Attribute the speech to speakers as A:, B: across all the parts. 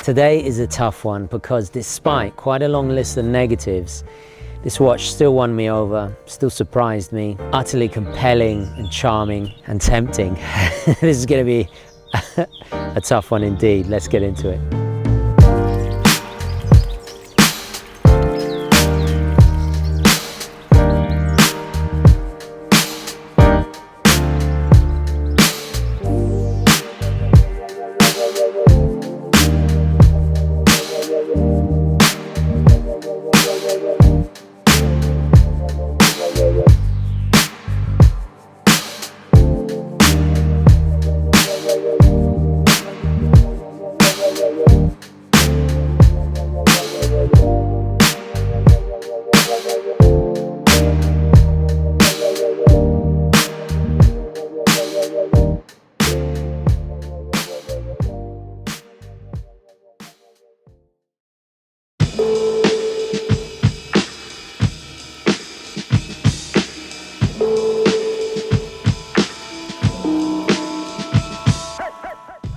A: Today is a tough one because despite quite a long list of negatives, this watch still won me over, still surprised me, utterly compelling and charming and tempting. This is going to be a tough one indeed. Let's get into it.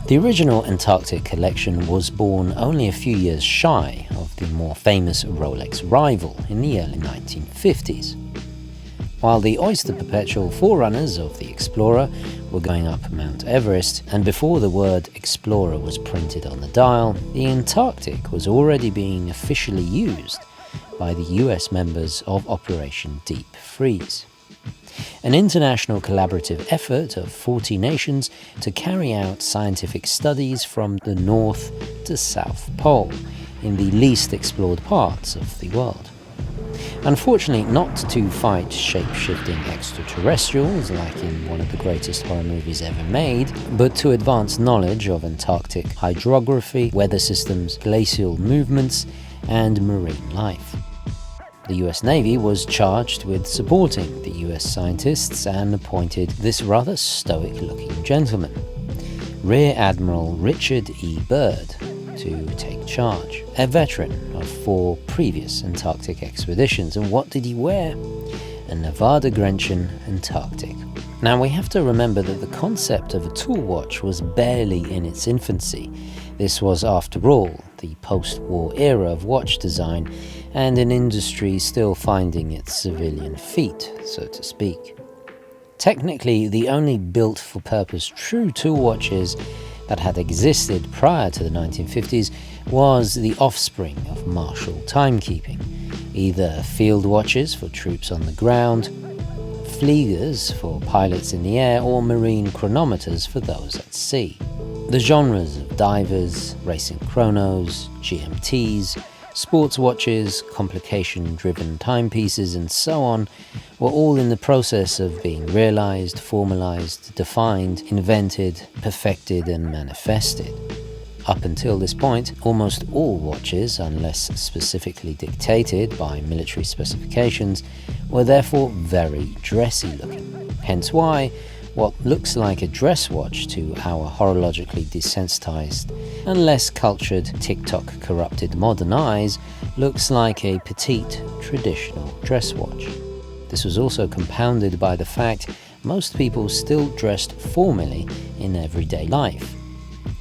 A: The original Antarctic collection was born only a few years shy of the more famous Rolex rival in the early 1950s. While the Oyster Perpetual forerunners of the Explorer were going up Mount Everest, and before the word Explorer was printed on the dial, the Antarctic was already being officially used by the US members of Operation Deep Freeze, an international collaborative effort of 40 nations to carry out scientific studies from the North to South Pole in the least explored parts of the world. Unfortunately, not to fight shape-shifting extraterrestrials like in one of the greatest horror movies ever made, but to advance knowledge of Antarctic hydrography, weather systems, glacial movements, and marine life. The US Navy was charged with supporting the US scientists and appointed this rather stoic-looking gentleman, Rear Admiral Richard E. Byrd, to take charge, a veteran of 4 previous Antarctic expeditions. And what did he wear? A Nivada Grenchen Antarctic. Now we have to remember that the concept of a tool watch was barely in its infancy. This was, after all, the post-war era of watch design, and an industry still finding its civilian feet, so to speak. Technically, the only built-for-purpose true tool watches that had existed prior to the 1950s was the offspring of martial timekeeping, either field watches for troops on the ground, fliegers for pilots in the air, or marine chronometers for those at sea. The genres of divers, racing chronos, GMTs, sports watches, complication-driven timepieces, and so on were all in the process of being realized, formalized, defined, invented, perfected, and manifested. Up until this point, almost all watches, unless specifically dictated by military specifications, were therefore very dressy looking. Hence why what looks like a dress watch to our horologically desensitized and less cultured TikTok corrupted modern eyes looks like a petite traditional dress watch. This was also compounded by the fact most people still dressed formally in everyday life.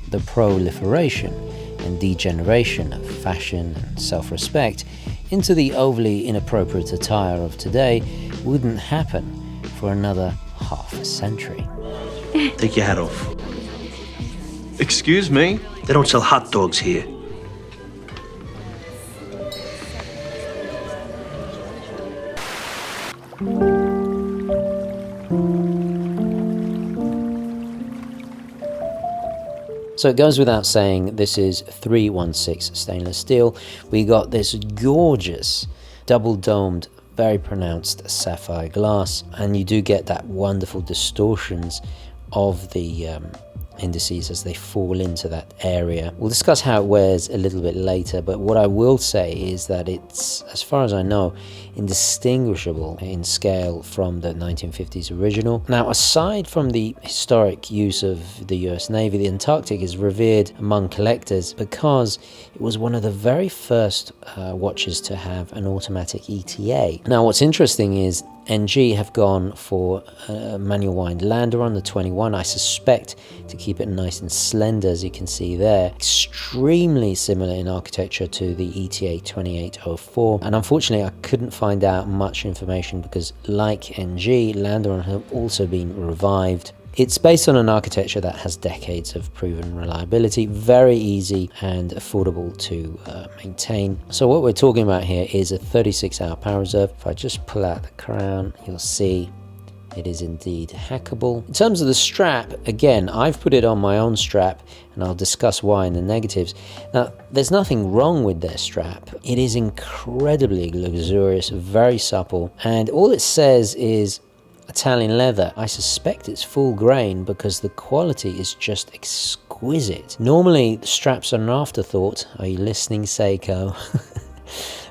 A: The proliferation and degeneration of fashion and self-respect into the overly inappropriate attire of today wouldn't happen for another half a century.
B: Take your hat off.
C: Excuse me?
B: They don't sell hot dogs here.
A: So it goes without saying, this is 316 stainless steel. We got this gorgeous double-domed, very pronounced sapphire glass, and you do get that wonderful distortions of the indices as they fall into that area. We'll discuss how it wears a little bit later, but what I will say is that it's, as far as I know, indistinguishable in scale from the 1950s original. Now, aside from the historic use of the US Navy, the Antarctic is revered among collectors because it was one of the very first watches to have an automatic ETA. Now, what's interesting is NG have gone for a manual wind lander on the 21, I suspect to keep it nice and slender, as you can see there. Extremely similar in architecture to the ETA 2804, and unfortunately I couldn't find out much information because, like NG, Landeron have also been revived. It's based on an architecture that has decades of proven reliability, very easy and affordable to maintain. So what we're talking about here is a 36-hour power reserve. If I just pull out the crown, you'll see it is indeed hackable. In terms of the strap, again, I've put it on my own strap, and I'll discuss why in the negatives. Now, there's nothing wrong with their strap. It is incredibly luxurious, very supple, and all it says is Italian leather. I suspect it's full grain because the quality is just exquisite. Normally, the straps are an afterthought. Are you listening, Seiko?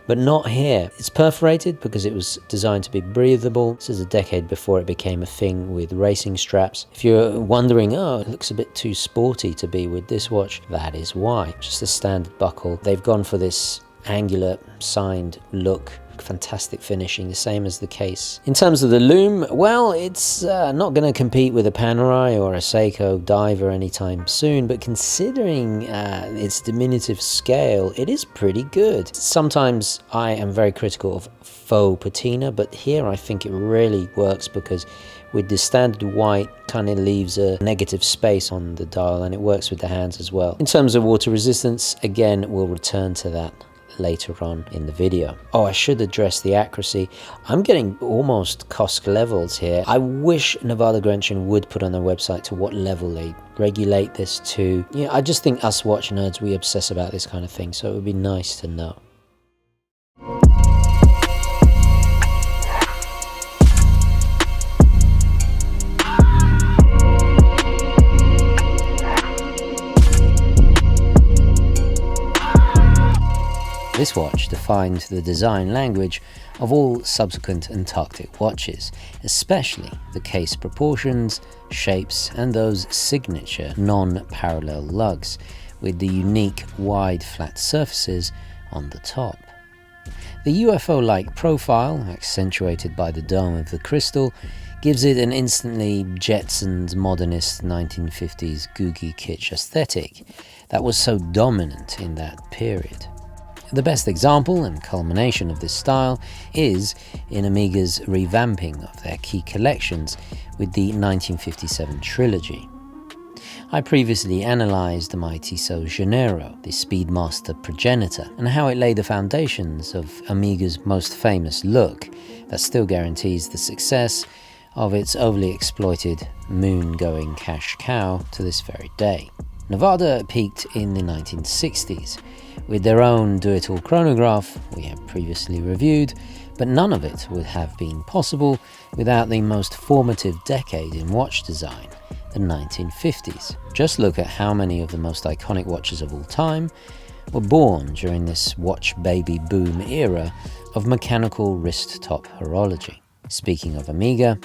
A: But not here. It's perforated because it was designed to be breathable. This is a decade before it became a thing with racing straps. If you're wondering, oh, it looks a bit too sporty to be with this watch, that is why. Just a standard buckle. They've gone for this angular signed look. Fantastic finishing, the same as the case. In terms of the lume, well, it's not going to compete with a Panerai or a Seiko diver anytime soon, but considering its diminutive scale, it is pretty good. Sometimes I am very critical of faux patina, but here I think it really works because with the standard white, kind of leaves a negative space on the dial, and it works with the hands as well. In terms of water resistance, again, we'll return to that later on in the video. Oh, I should address the accuracy. I'm getting almost COSC levels here. I wish Nivada Grenchen would put on their website to what level they regulate this to. You know, I just think us watch nerds, we obsess about this kind of thing, so it would be nice to know. This watch defined the design language of all subsequent Antarctic watches, especially the case proportions, shapes, and those signature non-parallel lugs with the unique wide flat surfaces on the top. The UFO-like profile, accentuated by the dome of the crystal, gives it an instantly Jetsons modernist 1950s googie kitsch aesthetic that was so dominant in that period. The best example and culmination of this style is in Omega's revamping of their key collections with the 1957 trilogy. I previously analysed my Tissot Janeiro, the Speedmaster progenitor, and how it laid the foundations of Omega's most famous look that still guarantees the success of its overly exploited moon-going cash cow to this very day. Nivada peaked in the 1960s with their own do-it-all chronograph we have previously reviewed, but none of it would have been possible without the most formative decade in watch design, the 1950s. Just look at how many of the most iconic watches of all time were born during this watch baby boom era of mechanical wrist-top horology. Speaking of Omega,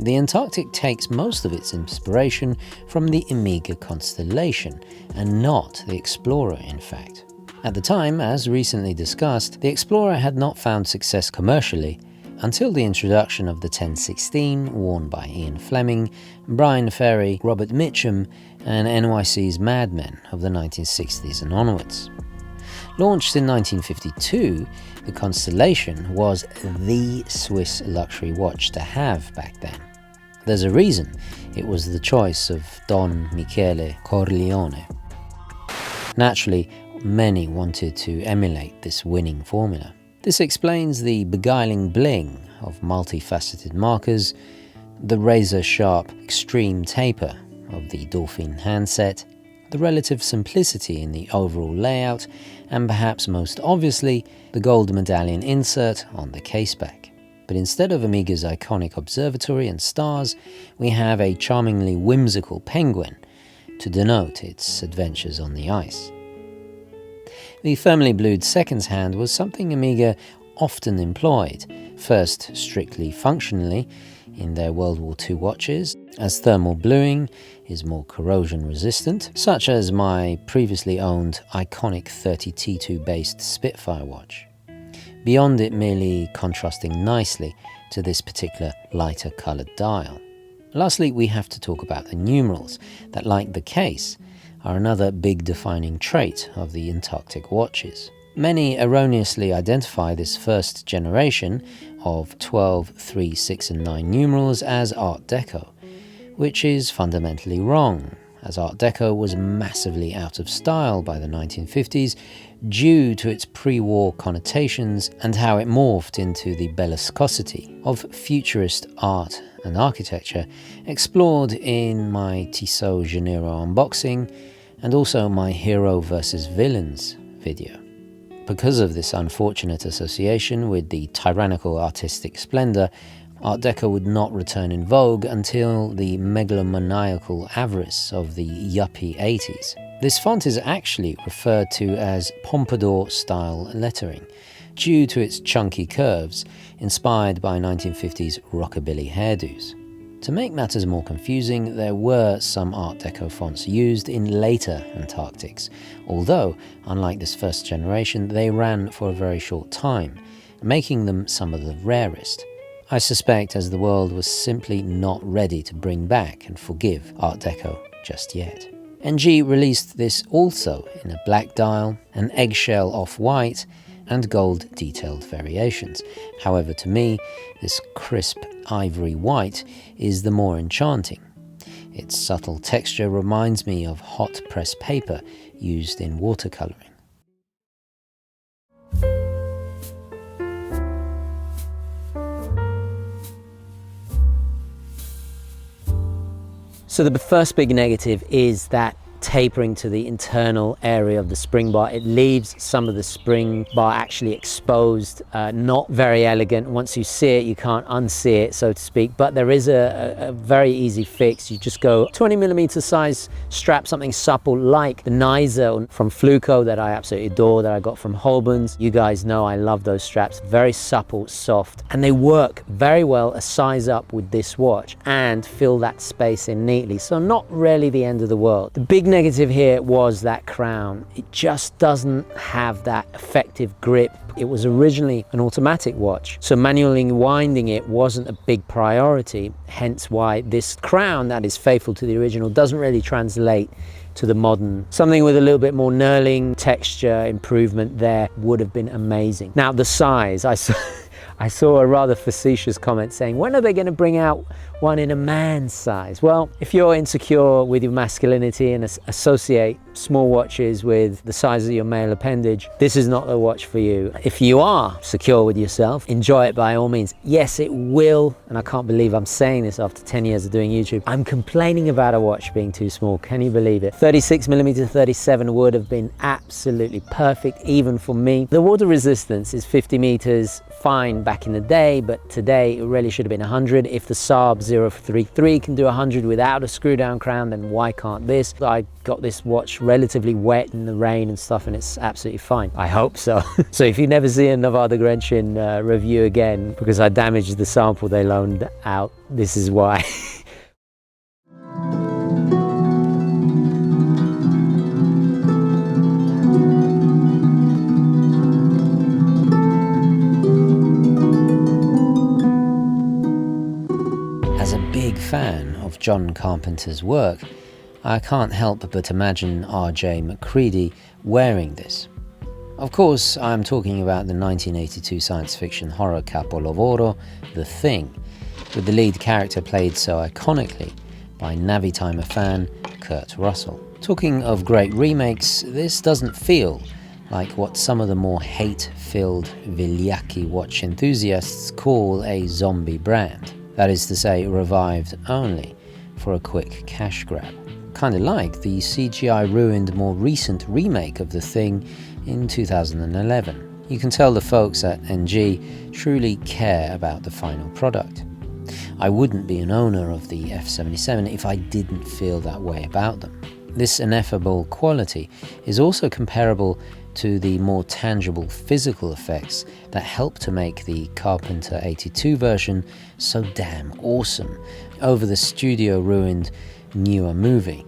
A: the Antarctic takes most of its inspiration from the Omega Constellation, and not the Explorer, in fact. At the time, as recently discussed, the Explorer had not found success commercially until the introduction of the 1016, worn by Ian Fleming, Brian Ferry, Robert Mitchum, and NYC's Mad Men of the 1960s and onwards. Launched in 1952, the Constellation was the Swiss luxury watch to have back then. There's a reason it was the choice of Don Michele Corleone. Naturally, many wanted to emulate this winning formula. This explains the beguiling bling of multifaceted markers, the razor-sharp extreme taper of the Dolphin handset, the relative simplicity in the overall layout, and perhaps most obviously, the gold medallion insert on the caseback. But instead of Omega's iconic observatory and stars, we have a charmingly whimsical penguin to denote its adventures on the ice. The firmly blued seconds hand was something Omega often employed, first strictly functionally in their World War II watches, as thermal bluing is more corrosion resistant, such as my previously owned iconic 30T2 based Spitfire watch. Beyond it merely contrasting nicely to this particular lighter coloured dial. Lastly, we have to talk about the numerals that, like the case, are another big defining trait of the Antarctic watches. Many erroneously identify this first generation of 12, 3, 6 and 9 numerals as Art Deco, which is fundamentally wrong, as Art Deco was massively out of style by the 1950s due to its pre-war connotations and how it morphed into the bellicosity of futurist art and architecture, explored in my Tissot Janeiro unboxing and also my Hero vs Villains video. Because of this unfortunate association with the tyrannical artistic splendor, Art Deco would not return in vogue until the megalomaniacal avarice of the yuppie 80s. This font is actually referred to as Pompadour-style lettering, due to its chunky curves inspired by 1950s rockabilly hairdos. To make matters more confusing, there were some Art Deco fonts used in later Antarctics, although, unlike this first generation, they ran for a very short time, making them some of the rarest. I suspect as the world was simply not ready to bring back and forgive Art Deco just yet. NG released this also in a black dial, an eggshell off-white, and gold detailed variations. However, to me, this crisp ivory white is the more enchanting. Its subtle texture reminds me of hot press paper used in watercoloring. So the first big negative is that tapering to the internal area of the spring bar. It leaves some of the spring bar actually exposed, not very elegant. Once you see it, you can't unsee it, so to speak, but there is a very easy fix. You just go 20mm size strap, something supple like the Nizer from Fluco that I absolutely adore, that I got from Holben's. You guys know I love those straps, very supple, soft, and they work very well a size up with this watch and fill that space in neatly, so not really the end of the world. The big negative here was that crown. It just doesn't have that effective grip. It was originally an automatic watch, so manually winding it wasn't a big priority, hence why this crown that is faithful to the original doesn't really translate to the modern. Something with a little bit more knurling, texture improvement there would have been amazing. Now the size, I saw a rather facetious comment saying, when are they going to bring out one in a man's size? Well, if you're insecure with your masculinity and associate small watches with the size of your male appendage, this is not the watch for you. If you are secure with yourself, enjoy it by all means. Yes, it will, and I can't believe I'm saying this after 10 years of doing YouTube, I'm complaining about a watch being too small. Can you believe it? 36mm 37 would have been absolutely perfect, even for me. The water resistance is 50 meters, fine back in the day, but today it really should have been 100. If the Saab 033 can do 100 without a screw down crown, then why can't this? I got this watch relatively wet in the rain and stuff, and it's absolutely fine. I hope so. So if you never see a Nivada Grenchen review again because I damaged the sample they loaned out, this is why. Fan of John Carpenter's work, I can't help but imagine R.J. MacReady wearing this. Of course, I'm talking about the 1982 science fiction horror capolavoro, The Thing, with the lead character played so iconically by Navitimer fan Kurt Russell. Talking of great remakes, this doesn't feel like what some of the more hate-filled Vigliacchi watch enthusiasts call a zombie brand. That is to say, revived only for a quick cash grab. Kinda like the CGI-ruined more recent remake of The Thing in 2011. You can tell the folks at NG truly care about the final product. I wouldn't be an owner of the F77 if I didn't feel that way about them. This ineffable quality is also comparable to the more tangible physical effects that help to make the Carpenter 82 version so damn awesome over the studio-ruined newer movie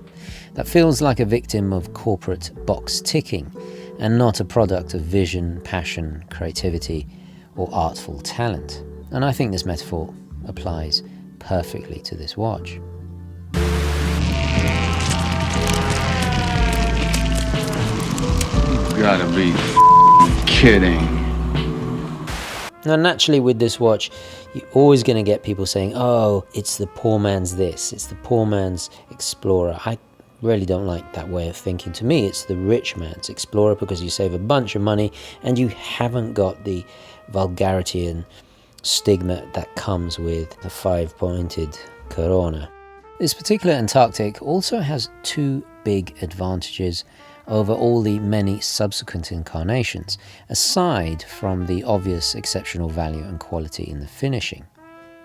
A: that feels like a victim of corporate box ticking and not a product of vision, passion, creativity, or artful talent. And I think this metaphor applies perfectly to this watch.
D: You gotta be kidding.
A: Now, naturally, with this watch, you're always going to get people saying, oh, it's the poor man's this, it's the poor man's Explorer. I really don't like that way of thinking. To me, it's the rich man's Explorer because you save a bunch of money and you haven't got the vulgarity and stigma that comes with the 5-pointed Corona. This particular Antarctic also has two big advantages over all the many subsequent incarnations, aside from the obvious exceptional value and quality in the finishing.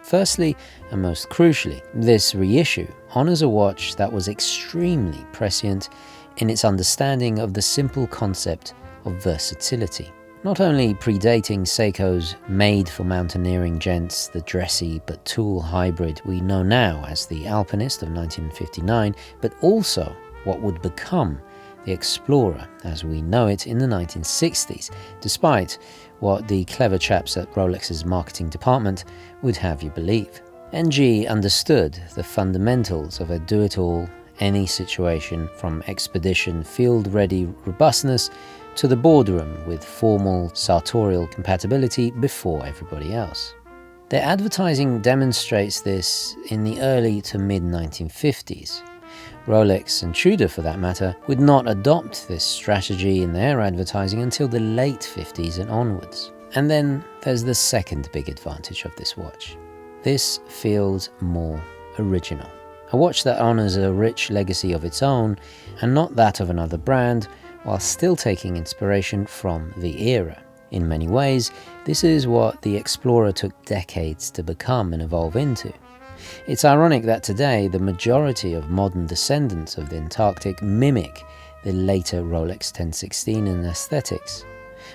A: Firstly, and most crucially, this reissue honours a watch that was extremely prescient in its understanding of the simple concept of versatility. Not only predating Seiko's made-for-mountaineering gents, the dressy but tool hybrid we know now as the Alpinist of 1959, but also what would become the Explorer as we know it in the 1960s, despite what the clever chaps at Rolex's marketing department would have you believe. NG understood the fundamentals of a do-it-all, any situation, from expedition field-ready robustness to the boardroom with formal sartorial compatibility before everybody else. Their advertising demonstrates this in the early to mid-1950s. Rolex and Tudor, for that matter, would not adopt this strategy in their advertising until the late 50s and onwards. And then there's the second big advantage of this watch. This feels more original. A watch that honours a rich legacy of its own and not that of another brand, while still taking inspiration from the era. In many ways, this is what the Explorer took decades to become and evolve into. It's ironic that today the majority of modern descendants of the Antarctic mimic the later Rolex 1016 in aesthetics,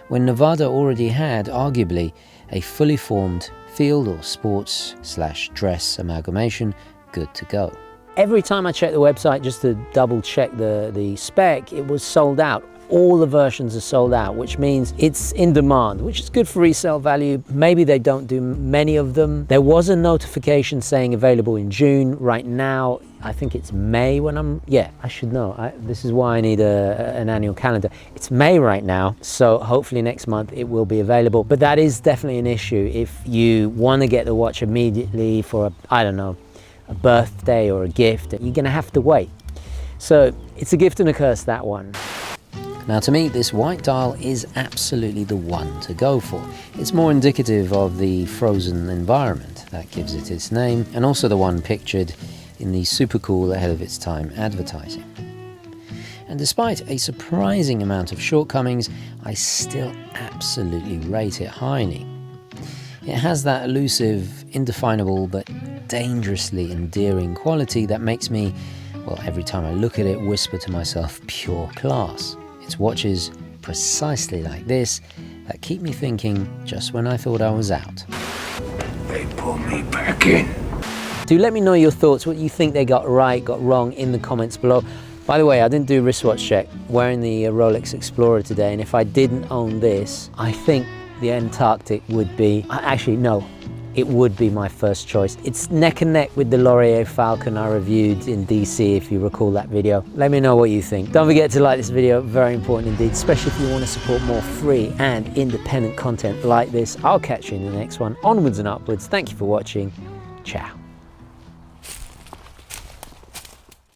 A: when Nivada already had, arguably, a fully formed field or sports/dress amalgamation good to go. Every time I checked the website just to double check the spec, it was sold out. All the versions are sold out, which means it's in demand, which is good for resale value. Maybe they don't do many of them. There was a notification saying available in June. Right now, I think it's May when I should know. This is why I need an annual calendar. It's May right now, so hopefully next month it will be available. But that is definitely an issue if you want to get the watch immediately for a birthday or a gift. You're going to have to wait. So it's a gift and a curse, that one. Now, to me, this white dial is absolutely the one to go for. It's more indicative of the frozen environment that gives it its name, and also the one pictured in the super cool ahead of its time advertising. And despite a surprising amount of shortcomings, I still absolutely rate it highly. It has that elusive, indefinable, but dangerously endearing quality that makes me, well, every time I look at it, whisper to myself, pure class. It's watches precisely like this that keep me thinking just when I thought I was out.
D: They pull me back in.
A: Do let me know your thoughts, what you think they got right, got wrong in the comments below. By the way, I didn't do wristwatch check, wearing the Rolex Explorer today, and if I didn't own this, I think the Antarctic would be, actually no, it would be my first choice. It's neck and neck with the Laurier Falcon I reviewed in DC, if you recall that video. Let me know what you think. Don't forget to like this video, very important indeed, especially if you want to support more free and independent content like this. I'll catch you in the next one. Onwards and upwards. Thank you for watching. Ciao.